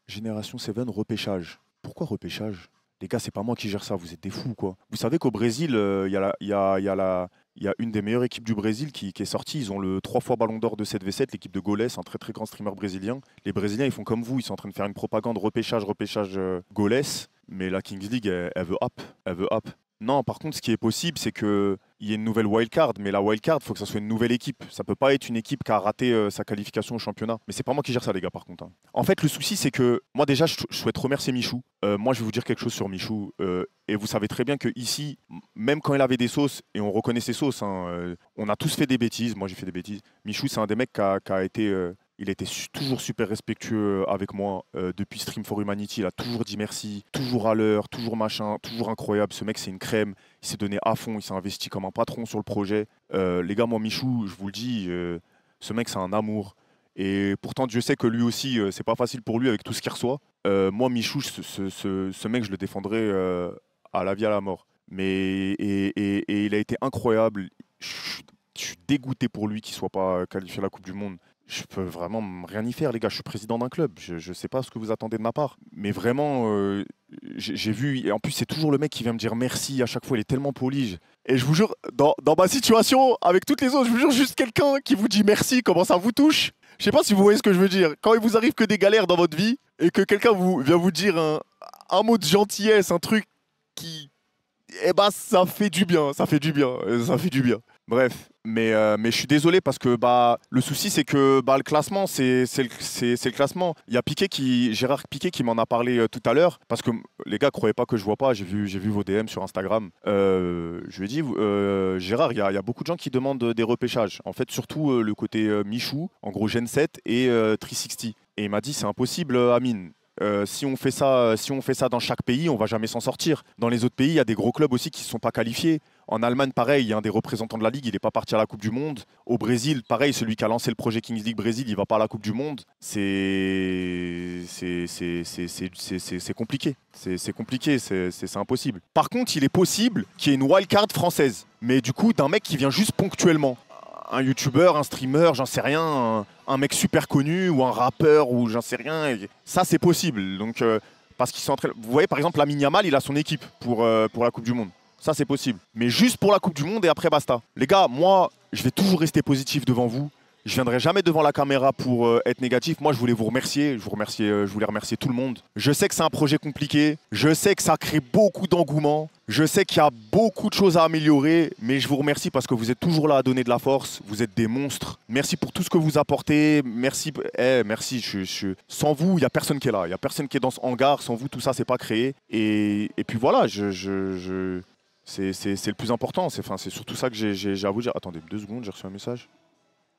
Génération 7, repêchage. Pourquoi repêchage? Les gars, c'est pas moi qui gère ça, vous êtes des fous, quoi. Vous savez qu'au Brésil, il y a une des meilleures équipes du Brésil qui est sortie. Ils ont le 3 fois Ballon d'Or de 7v7, l'équipe de Goles, un très très grand streamer brésilien. Les Brésiliens, ils font comme vous, ils sont en train de faire une propagande repêchage Goles. Mais la Kings League, elle veut up. Elle veut up. Non, par contre, ce qui est possible, c'est qu'il y ait une nouvelle wildcard. Mais la wildcard, il faut que ça soit une nouvelle équipe. Ça peut pas être une équipe qui a raté sa qualification au championnat. Mais c'est pas moi qui gère ça, les gars, par contre, hein. En fait, le souci, c'est que moi, déjà, je souhaite remercier Michou. Moi, je vais vous dire quelque chose sur Michou. Et vous savez très bien que ici, même quand il avait des sauces, et on reconnaît ses sauces, hein, on a tous fait des bêtises. Moi, j'ai fait des bêtises. Michou, c'est un des mecs qui a été. Il était toujours super respectueux avec moi. Depuis Stream for Humanity, il a toujours dit merci, toujours à l'heure, toujours machin, toujours incroyable. Ce mec, c'est une crème. Il s'est donné à fond, il s'est investi comme un patron sur le projet. Les gars, moi, Michou, je vous le dis, ce mec, c'est un amour. Et pourtant, Dieu sait que lui aussi, c'est pas facile pour lui avec tout ce qu'il reçoit. Moi, Michou, ce mec, je le défendrai à la vie, à la mort. Et il a été incroyable. Je suis dégoûté pour lui qu'il soit pas qualifié à la Coupe du Monde. Je peux vraiment rien y faire, les gars. Je suis président d'un club. Je ne sais pas ce que vous attendez de ma part. Mais vraiment, j'ai vu. Et en plus, c'est toujours le mec qui vient me dire merci à chaque fois. Il est tellement poli. Et je vous jure, dans ma situation, avec toutes les autres, je vous jure, juste quelqu'un qui vous dit merci, comment ça vous touche. Je sais pas si vous voyez ce que je veux dire. Quand il vous arrive que des galères dans votre vie et que quelqu'un vient vous dire un mot de gentillesse, un truc qui. Eh ben, ça fait du bien. Ça fait du bien. Ça fait du bien. Bref, mais je suis désolé parce que bah, le souci c'est que bah, le classement, c'est le classement. Il y a Gérard Piqué qui m'en a parlé tout à l'heure parce que les gars, croyez pas que je vois pas, j'ai vu vos DM sur Instagram. Je lui ai dit, Gérard, il y a beaucoup de gens qui demandent des repêchages. En fait, surtout le côté Michou, en gros Gen 7 et 360. Et il m'a dit, c'est impossible, Amine. Si on fait ça dans chaque pays, on va jamais s'en sortir. Dans les autres pays, il y a des gros clubs aussi qui ne sont pas qualifiés. En Allemagne, pareil, il y a un des représentants de la Ligue, il n'est pas parti à la Coupe du Monde. Au Brésil, pareil, celui qui a lancé le projet Kings League Brésil, il ne va pas à la Coupe du Monde. C'est compliqué. C'est compliqué, c'est impossible. Par contre, il est possible qu'il y ait une wildcard française. Mais du coup, d'un mec qui vient juste ponctuellement. Un youtubeur, un streamer, j'en sais rien, un mec super connu ou un rappeur ou j'en sais rien. Et ça, c'est possible. Donc, parce qu'ils sont en train. Vous voyez, par exemple, Lamine Yamal, il a son équipe pour la Coupe du Monde. Ça, c'est possible. Mais juste pour la Coupe du Monde et après, basta. Les gars, moi, je vais toujours rester positif devant vous. Je viendrai jamais devant la caméra pour être négatif. Moi, je voulais vous remercier. Je voulais remercier tout le monde. Je sais que c'est un projet compliqué. Je sais que ça crée beaucoup d'engouement. Je sais qu'il y a beaucoup de choses à améliorer. Mais je vous remercie parce que vous êtes toujours là à donner de la force. Vous êtes des monstres. Merci pour tout ce que vous apportez. Merci. Merci. Sans vous, il n'y a personne qui est là. Il n'y a personne qui est dans ce hangar. Sans vous, tout ça, c'est pas créé. Et puis voilà, c'est le plus important. C'est surtout ça que j'ai à vous dire. Attendez 2 secondes, j'ai reçu un message.